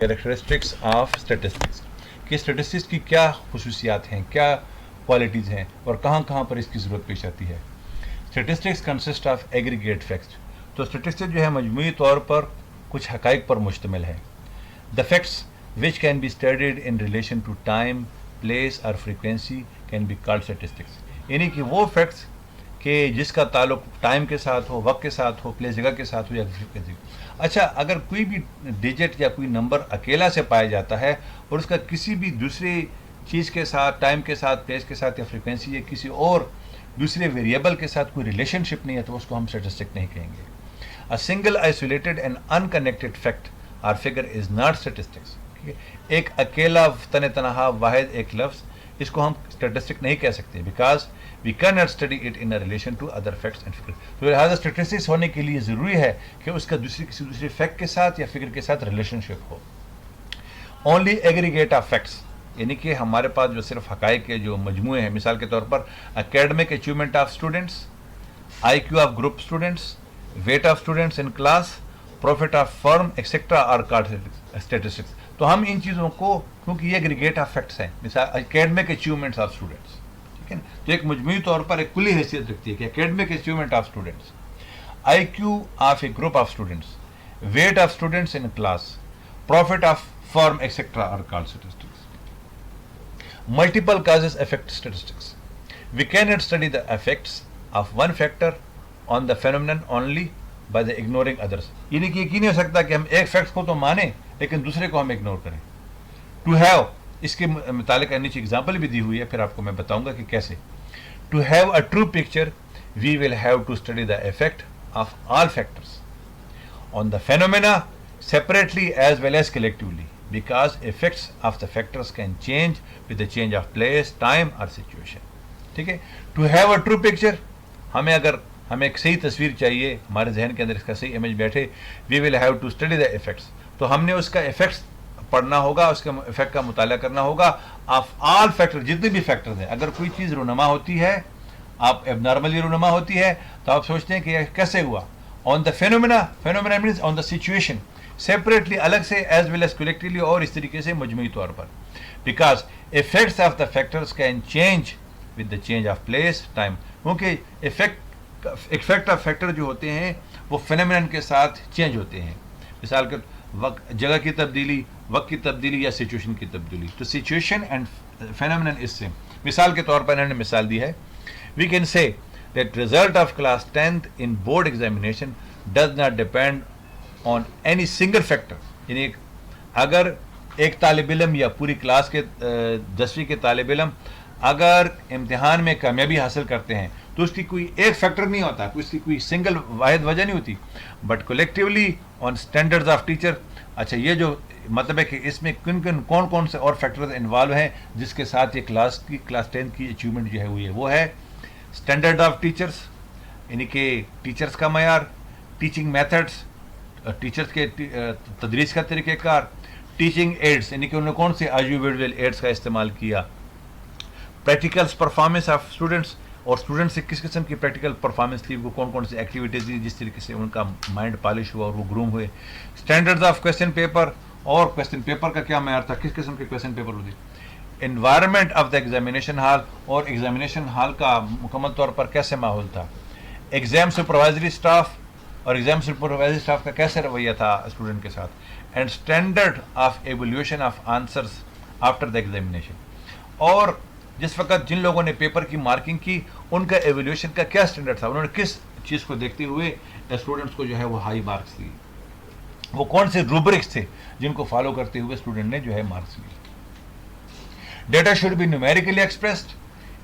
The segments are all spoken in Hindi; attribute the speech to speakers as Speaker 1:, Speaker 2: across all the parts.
Speaker 1: कैरेक्टरिस्टिक्स ऑफ स्टेटिस्टिक्स कि स्टेटिस्टिक्स की क्या खुसूसियात हैं, क्या क्वालिटीज़ हैं और कहाँ कहाँ पर इसकी ज़रूरत पेश आती है। Statistics consist of aggregate facts. तो स्टेटिस्टिक्स जो है मजमूई तौर पर कुछ हक़ाइक़ पर मुश्तमिल है। The facts which can be studied in relation to time, place और frequency can be called statistics. यानी कि वो फैक्ट्स कि जिसका ताल्लुक टाइम के साथ हो, वक्त के साथ हो, प्लेस जगह के साथ हो या फ्रीक्वेंसी। अच्छा, अगर कोई भी डिजिट या कोई नंबर अकेला से पाया जाता है और उसका किसी भी दूसरी चीज़ के साथ, टाइम के साथ, प्लेस के साथ या फ्रीक्वेंसी या किसी और दूसरे वेरिएबल के साथ कोई रिलेशनशिप नहीं है, तो उसको हम स्टैटिस्टिक नहीं कहेंगे। A single isolated and unconnected fact और फिगर इज़ नॉट स्टैटिस्टिक्स। एक अकेला तने तनहा वाहिद एक लफ्ज़, इसको हम स्टैटिस्टिक नहीं कह सकते, because we can not study it in relation to other facts and figure. तो लिहाजा स्टैटिस्टिक्स होने के लिए ज़रूरी है कि उसका किसी दूसरे फैक्ट के साथ या फिगर के साथ रिलेशनशिप हो। ओनली एग्रीगेट ऑफ फैक्ट्स, यानी कि हमारे पास जो सिर्फ हक़ाइक़ के जो मजमूए हैं, मिसाल के तौर पर academic achievement of students, IQ of group students, weight of students in class, profit of firm etcetera और स्टैटिस्टिक्स। तो हम इन चीज़ों को, क्योंकि ये एग्रीगेट ऑफ फैक्ट्स हैं, मिसाल एकेडमिक अचीवमेंट्स ऑफ स्टूडेंट्स, ठीक है ना, तो एक मजमूई तौर पर एक कुली हैसियत रखती है कि academic achievement of students, IQ of a group of students, weight of students in class, profit of firm etcetera और called statistics. Multiple causes affect statistics. We cannot study the effects of one factor on the phenomenon only by the ignoring others. यानी कि यकीन नहीं हो सकता कि हम एक फैक्ट को तो माने लेकिन दूसरे को हम इग्नोर करें। टू हैव, इसके मुतालिक नीचे एग्जाम्पल भी दी हुई है, फिर आपको मैं बताऊंगा कि कैसे। To have a true picture we will have to study the effect of all factors on the phenomena separately as well as collectively, because effects of the factors can change with the change of place, time or situation. ठीक है, to have a true picture, हमें एक सही तस्वीर चाहिए, हमारे जहन के अंदर इसका सही इमेज बैठे, we will have to study the effects, तो हमने उसका इफेक्ट्स पढ़ना होगा, उसके इफेक्ट का मुताला करना होगा ऑफ ऑल फैक्टर, जितने भी फैक्टर्स हैं। अगर कोई चीज़ रूनमा होती है, आप एबनॉर्मली रूनमा होती है, तो आप सोचते हैं कि यह कैसे हुआ। On the phenomena means on the situation, separately अलग से as well as collectively, और इस तरीके से मजमूई तौर पर, because effects of the factors can change with the change of place, time, क्योंकि effect of factor जो होते हैं वो phenomenon के साथ चेंज होते हैं। मिसाल के वक्त, जगह की तब्दीली, वक्त की तब्दीली या सिचुएशन की तब्दीली, तो situation and phenomenon is same. मिसाल के तौर पर इन्होंने मिसाल दी है, we can say that result of class 10th in board examination does not depend on any single factor. यानी अगर एक तालिब इल्म या पूरी क्लास के 10वीं के तालिब इल्म अगर इम्तिहान में कामयाबी हासिल करते हैं तो उसकी कोई एक फैक्टर नहीं होता, उसकी कोई सिंगल वाहिद वजह नहीं होती, but collectively on standards of teacher. अच्छा, ये जो मतलब है कि इसमें कौन कौन से और फैक्टर्स इन्वॉल्व हैं जिसके साथ ये क्लास 10th की अचीवमेंट जो है हुई है, वो है स्टैंडर्ड ऑफ टीचर्स, यानी कि टीचर्स का मयार, टीचिंग मेथड्स, टीचर्स के तदरीस का तरीक़ेकार, टीचिंग एड्स, यानी कि उन्होंने कौन से ऑडियो एड्स का इस्तेमाल किया, प्रैक्टिकल्स परफॉर्मेंस ऑफ स्टूडेंट्स, और स्टूडेंट्स से किस किस्म की प्रैक्टिकल परफॉर्मेंस थी, वो कौन कौन सी एक्टिविटीज़ थी जिस तरीके से उनका माइंड पॉलिश हुआ और वो ग्रूम हुए, स्टैंडर्ड्स ऑफ क्वेश्चन पेपर, और क्वेश्चन पेपर का क्या मयार था, किस किस्म के क्वेश्चन पेपर होते, environment of the examination hall, और एग्जामिनेशन हॉल का मुकम्मल तौर पर कैसे माहौल था, एग्जाम सुपरवाइजरी स्टाफ, और एग्जाम सुपरवाइजरी स्टाफ का कैसे रवैया था स्टूडेंट के साथ, and standard of evolution of answers after the examination, और जिस वक्त जिन लोगों ने पेपर की मार्किंग की उनका एवोल्यूशन का क्या स्टैंडर्ड था, उन्होंने किस चीज़ को देखते हुए स्टूडेंट्स को जो है वो हाई मार्क्स दिए, वो कौन से रूब्रिक्स थे जिनको फॉलो करते हुए स्टूडेंट ने जो है मार्क्स लिए। Data should be numerically expressed,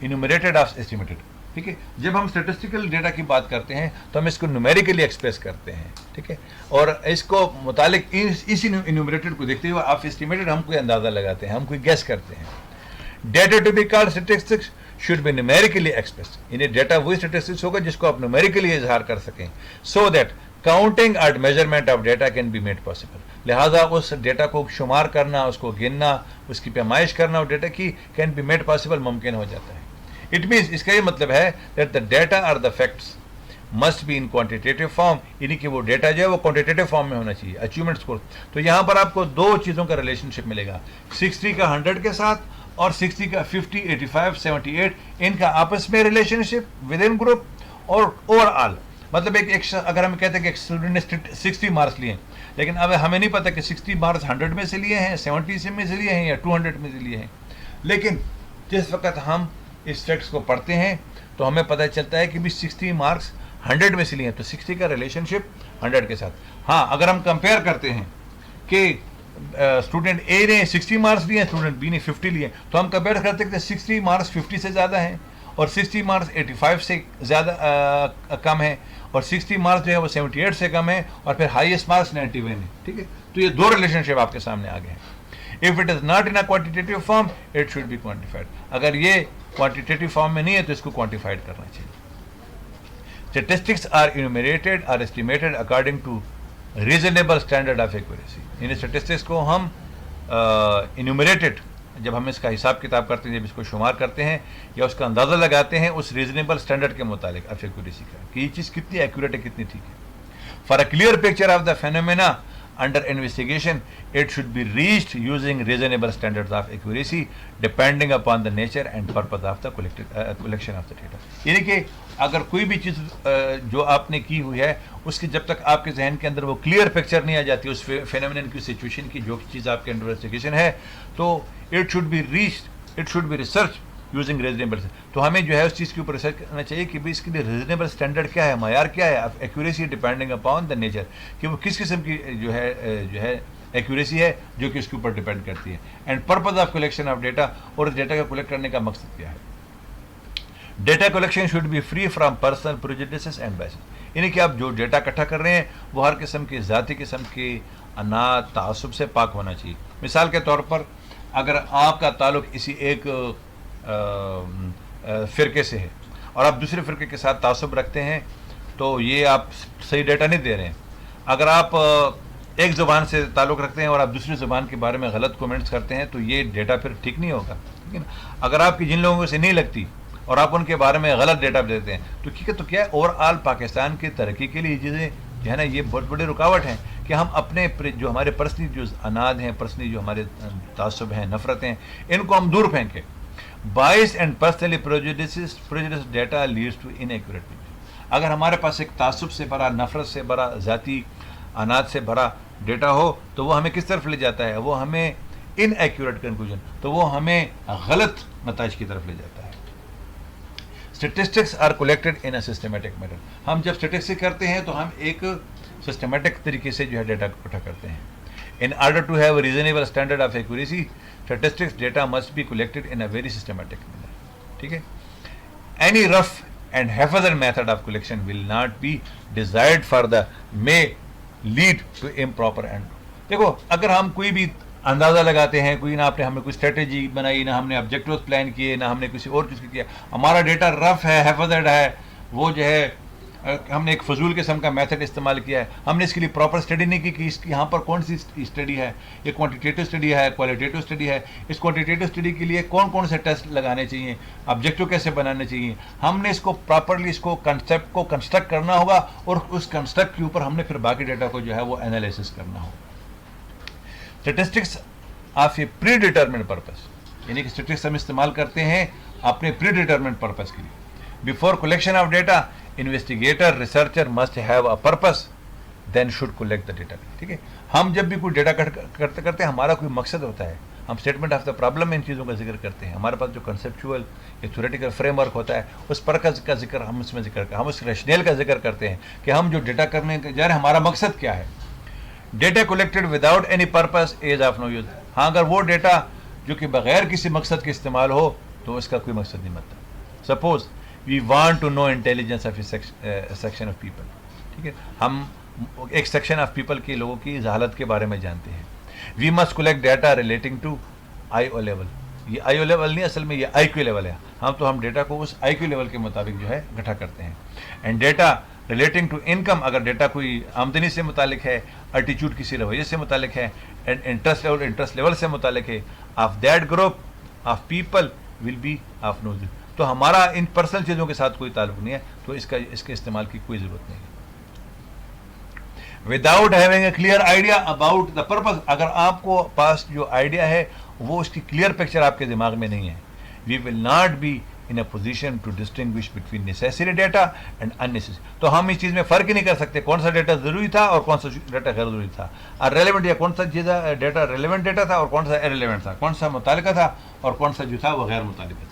Speaker 1: enumerated of estimated. ठीक है, जब हम स्टेटिस्टिकल डेटा की बात करते हैं तो हम इसको न्यूमेरिकली एक्सप्रेस करते हैं, ठीक है, और इसको मुतालिक इसी इन्यूमरेटेड को देखते हुए आप एस्टिमेटेड हम कोई अंदाज़ा लगाते हैं, हम कोई गेस करते हैं। Data to be called statistics should be numerically expressed, यानी डेटा वही स्टैटिस्टिक्स होगा जिसको आप न्यूमेरिकली इजहार कर सकें, so that counting and measurement of data can be made possible. लिहाजा उस डेटा को शुमार करना, उसको गिनना, उसकी पैमाइश करना और डेटा की कैन बी मेड पॉसिबल, मुमकिन हो जाता है। इट मीन्स, इसका ये मतलब है that the data are the facts must be in quantitative form, यानी कि वो डेटा जो है वो क्वांटिटेटिव फॉर्म में होना चाहिए, अचीवमेंट स्कोर। तो यहाँ पर आपको दो चीज़ों का रिलेशनशिप मिलेगा, 60 का 100 के साथ और 60 का 50, 85, 78, इनका आपस में रिलेशनशिप विद इन ग्रुप और ओवरऑल। मतलब अगर हम कहते हैं कि एक स्टूडेंट ने 60 मार्क्स लिए, लेकिन अब हमें नहीं पता कि 60 मार्क्स 100 में से लिए हैं, 70 में से लिए हैं या 200 में से लिए हैं, लेकिन जिस वक्त हम इस फैक्ट्स को पढ़ते हैं तो हमें पता चलता है कि भी 60 मार्क्स 100 में से लिए हैं, तो 60 का रिलेशनशिप 100 के साथ। हाँ, अगर हम कंपेयर करते हैं कि स्टूडेंट ए ने 60 मार्क्स लिए, स्टूडेंट बी ने 50 लिए, तो हम कंपेयर करते हैं 60 मार्क्स 50 से ज़्यादा हैं और 60 मार्क्स 85 से ज़्यादा कम है और 60 मार्क्स जो है वो 78 से कम है और फिर हाईएस्ट मार्क्स 91 है। ठीक है, तो ये दो रिलेशनशिप आपके सामने आ गए हैं। If it is not in a quantitative form it should be quantified. अगर ये क्वांटिटेटिव फॉर्म में नहीं है तो इसको क्वांटिफाइड करना चाहिए। Statistics are enumerated or estimated according to reasonable standard of accuracy. इन स्टैटिस्टिक्स को हम इन्यूमरेटेड, जब हम इसका हिसाब किताब करते हैं, जब इसको शुमार करते हैं या उसका अंदाज़ा लगाते हैं उस रीजनेबल स्टैंडर्ड के मुताबिक ऑफ एक्यूरेसी का, कि ये चीज़ कितनी एक्यूरेट है, कितनी ठीक है। For a clear picture of the phenomena under investigation it should be reached using reasonable standards of accuracy depending upon the nature and purpose of the collection of the data। यानी कि अगर कोई भी चीज़ जो आपने की हुई है उसकी जब तक आपके जहन के अंदर वो क्लियर पिक्चर नहीं आ जाती उस फेनोमेनन की, सिचुएशन की, जो चीज़ आपके इन्वेस्टिगेशन है, तो it should be reached, it should be research using reasonable. तो हमें जो है उस चीज़ के ऊपर रिसर्च करना चाहिए कि भाई इसके लिए रीजनेबल स्टैंडर्ड क्या है, मायार क्या है, accuracy depending upon the nature, कि वो किस किस्म की जो है एक्यूरेसी है जो कि उसके ऊपर डिपेंड करती है, and purpose of collection of data, और इस डेटा का कलेक्ट करने का मकसद क्या है। Data collection should be free from personal prejudices and biases, यानी कि आप जो डेटा इकट्ठा कर रहे हैं वो हर किस्म के ज़ाती किस्म के अनाद तासुब से पाक होना चाहिए। मिसाल के तौर पर अगर आपका ताल्लुक किसी एक फ़िरके से है और आप दूसरे फ़िरके के साथ तासुब रखते हैं तो ये आप सही डेटा नहीं दे रहे हैं। अगर आप एक ज़ुबान से ताल्लुक़ रखते हैं और आप दूसरी ज़ुबान के बारे में गलत कमेंट्स करते हैं तो ये डेटा फिर ठीक नहीं होगा, ठीक है ना। अगर आपकी जिन लोगों से नहीं लगती और आप उनके बारे में गलत डेटा देते हैं तो ठीक है, तो क्या है, ओवरऑल पाकिस्तान की तरक्की के लिए ये चीज़ें जो है ना ये बहुत बड़ी रुकावट है कि हम अपने जो हमारे पर्सनली जो अनाद हैं, पर्सनली जो हमारे तासुब हैं, नफ़रतें हैं, इनको हम दूर फेंकें। Bias and personally prejudice data leads to inaccurate picture. अगर हमारे पास एक तासुब से भरा, नफ़रत से भरा, ज़ाती अनाज से भरा डेटा हो तो वो हमें किस तरफ ले जाता है, वो हमें इनएक्यूरेट कंक्लूजन, तो वो हमें गलत नताइज की तरफ ले जाता है। Statistics are collected in a systematic manner. हम जब स्टैटिस्टिक्स करते हैं तो हम एक सिस्टमेटिक तरीके से जो है डेटा को इकट्ठा करते हैं। In order to have reasonable standard of accuracy statistics data must be collected in a very systematic manner, ठीक है। Any rough and haphazard method of collection will not be desired for the may lead to improper end. देखो, अगर हम कोई भी अंदाज़ा लगाते हैं, कोई ना आपने हमें कोई स्ट्रेटेजी बनाई, ना हमने ऑब्जेक्टिव्स प्लान किए, ना हमने किसी और चीज़ किया, हमारा डेटा रफ है, हैफजड है, वो जो है हमने एक फजूल किस्म का मेथड इस्तेमाल किया है, हमने इसके लिए प्रॉपर स्टडी नहीं की कि इसकी यहाँ पर कौन सी स्टडी है, ये क्वांटिटेटिव स्टडी है, क्वालिटेटिव स्टडी है, इस क्वांटिटेटिव स्टडी के लिए कौन कौन से टेस्ट लगाने चाहिए, ऑब्जेक्टिव कैसे बनाने चाहिए, हमने इसको प्रॉपरली इसको कंसेप्ट को कंस्ट्रक्ट करना होगा और उस कंस्ट्रक्ट के ऊपर हमने फिर बाकी डेटा को जो है वो एनालिसिस करना होगा। Statistics of a predetermined purpose, यानी कि स्टैटिस्टिक्स हम इस्तेमाल करते हैं अपने प्री डिटर्मिनेड पर्पस के लिए। Before collection of data investigator researcher must have a purpose then should collect the data, ठीक है। हम जब भी कोई डेटा करते हैं हमारा कोई मकसद होता है, हम स्टेटमेंट ऑफ द प्रॉब्लम में इन चीज़ों का जिक्र करते हैं, हमारे पास जो कंसेप्चुअल या थ्योरेटिकल फ्रेमवर्क होता है उस पर का जिक्र हम उसमें जिक्र करते हैं, हम उस रैशनल का जिक्र करते हैं कि हम जो डेटा करने जा रहे हैं हमारा मकसद क्या है। Data collected without any purpose is of no use. हाँ, अगर वो डेटा जो कि बगैर किसी मकसद के इस्तेमाल हो तो उसका कोई मकसद नहीं बनता। Suppose we want to know intelligence of section of people, ठीक है, हम एक सेक्शन ऑफ पीपल के लोगों की हालत के बारे में जानते हैं। We must collect data relating to IO level. ये IO लेवल नहीं, असल में ये IQ लेवल है। हम डेटा को उस IQ लेवल के मुताबिक जो है इकट्ठा करते हैं। And data relating to income, अगर डेटा कोई आमदनी से मुतालिक है, एटीट्यूड किसी रवैये से मुतालिक है, एंड इंटरेस्ट लेवल से मुतालिक है, of that group of people will be of no use. तो हमारा इन पर्सनल चीज़ों के साथ कोई ताल्लुक नहीं है, तो इसके इस्तेमाल की कोई ज़रूरत नहीं है। Without having a clear idea about the purpose, अगर आपको पास जो आइडिया है वो उसकी क्लियर पिक्चर आपके दिमाग में नहीं है, we will not be in a position to distinguish between necessary data and unnecessary. तो हम इस चीज़ में फ़र्क ही नहीं कर सकते कौन सा डाटा ज़रूरी था और कौन सा डाटा गैर ज़रूरी था, और रेलिवेंट या कौन सा चीज़ डाटा रेलिवेंट डाटा था और कौन सा इररिलेवेंट था, कौन सा मुतालिका था और कौन सा जो था वो गैर मुतालिका था।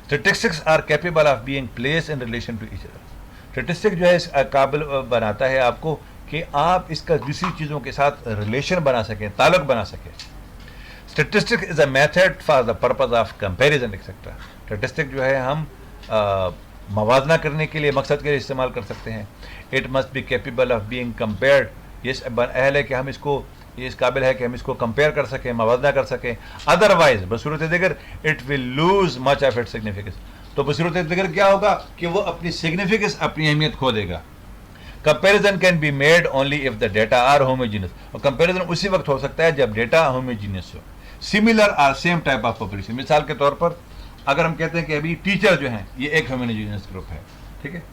Speaker 1: Statistics are capable of being placed in relation to each other. Statistic जो है इस काबिल बनाता है आपको कि आप इसका दूसरी चीज़ों के साथ रिलेशन बना सकें, ताल्लुक बना सकें। Statistic is a method for the purpose of comparison etcetera. Statistic जो है हम मवाजना करने के लिए, मकसद के लिए इस्तेमाल कर सकते हैं। It must be capable of being compared, ये अहल है कि हम इसको, ये इस काबिल है कि हम इसको कंपेयर कर सकें, मवाजना कर सकें। अदरवाइज बसूरत दिगर it will lose much of it significance, तो बसूरत दिगर क्या होगा कि वो अपनी सिग्निफिकेंस, अपनी अहमियत खो देगा। Comparison can be made only if the data are homogeneous, और कंपेरिजन उसी वक्त हो सकता है जब डेटा होमोजीनियस हो, similar or same type of population. मिसाल के तौर पर अगर हम कहते हैं कि अभी टीचर जो हैं ये एक होमोजीनियस ग्रुप है, ठीक है,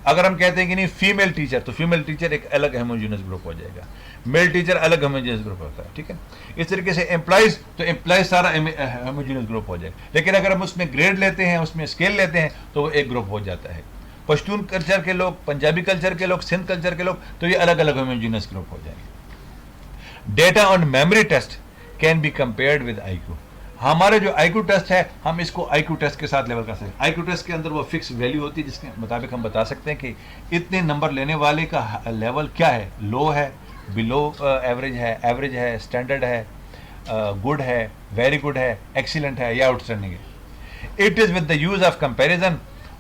Speaker 1: अगर हम कहते हैं कि नहीं फीमेल टीचर, तो फीमेल टीचर एक अलग होमोजीनियस ग्रुप हो जाएगा, मेल टीचर अलग होमोजीनियस ग्रुप होता है, ठीक है। इस तरीके से एम्प्लॉइज, तो एम्प्लॉइज सारा होमोजीनियस ग्रुप हो जाएगा। लेकिन अगर हम उसमें ग्रेड लेते हैं, उसमें स्केल लेते हैं, तो वो एक ग्रुप हो जाता है। पश्तून कल्चर के लोग, पंजाबी कल्चर के लोग, सिंध कल्चर के लोग, तो ये अलग अलग होमोजीनियस ग्रुप हो जाएंगे। Data on memory test can be compared with IQ. हमारे जो आईक्यू टेस्ट है हम इसको आईक्यू टेस्ट के साथ लेवल कर सकते हैं। आईक्यू टेस्ट के अंदर वो फिक्स वैल्यू होती है जिसके मुताबिक हम बता सकते हैं कि इतने नंबर लेने वाले का लेवल क्या है, लो है, बिलो एवरेज है, स्टैंडर्ड है, गुड है, वेरी गुड है, एक्सीलेंट है या आउटस्टैंडिंग है। It is with the use of comparison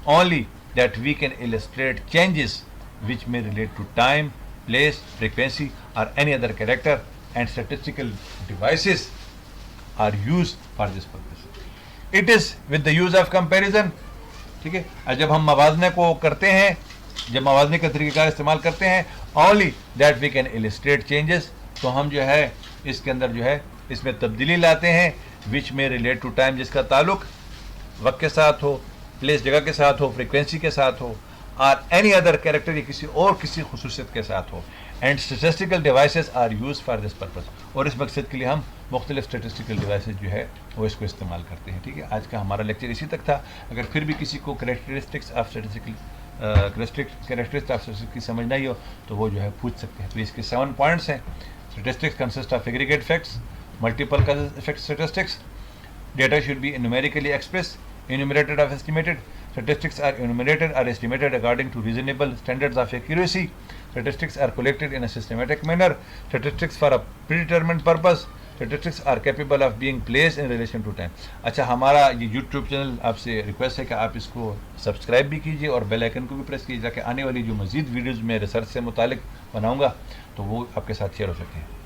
Speaker 1: only that we can illustrate changes which may relate to time, place, frequency और any other character, and statistical devices are used for this purpose. It is with the use of comparison, ठीक है। और जब हम मवाजने को करते हैं, जब मवाजने का तरीक़ाकार इस्तेमाल करते हैं, only that we can illustrate changes, तो हम जो है इसके अंदर जो है इसमें तब्दीली लाते हैं, which may relate to time, जिसका ताल्लुक वक्त के साथ हो, प्लेस जगह के साथ हो, फ्रीक्वेंसी के साथ हो, और एनी अदर कैरेक्टर या किसी और किसी खुसूसियत के साथ हो। And statistical devices are use for this purpose, और इस मकसद के लिए हम मुख्तलिफ स्टेटिस्टिकल डिवाइसेस जो है वो इसको इस्तेमाल करते हैं, ठीक है। आज का हमारा लेक्चर इसी तक था। अगर फिर भी किसी को कैरेक्टरिस्टिक्स ऑफ स्टैटिस्टिक्स की समझ नहीं हो तो वो जो है पूछ सकते हैं। तो इसके 7 पॉइंट्स हैं। Statistics consist of aggregate facts, multiple effect statistics, data should be numerically express, enumerated of estimated. Statistics are enumerated or estimated according to reasonable standards of accuracy. Statistics are collected in a systematic manner. Statistics for a predetermined purpose. Statistics are capable of being placed in relation to time. अच्छा, हमारा ये YouTube चैनल आपसे रिक्वेस्ट है कि आप इसको सब्सक्राइब भी कीजिए और बेल आइकन को भी प्रेस कीजिए ताकि आने वाली जो मज़ीद वीडियोज़ में रिसर्च से मुतालिक बनाऊँगा तो वो आपके साथ शेयर हो सकें।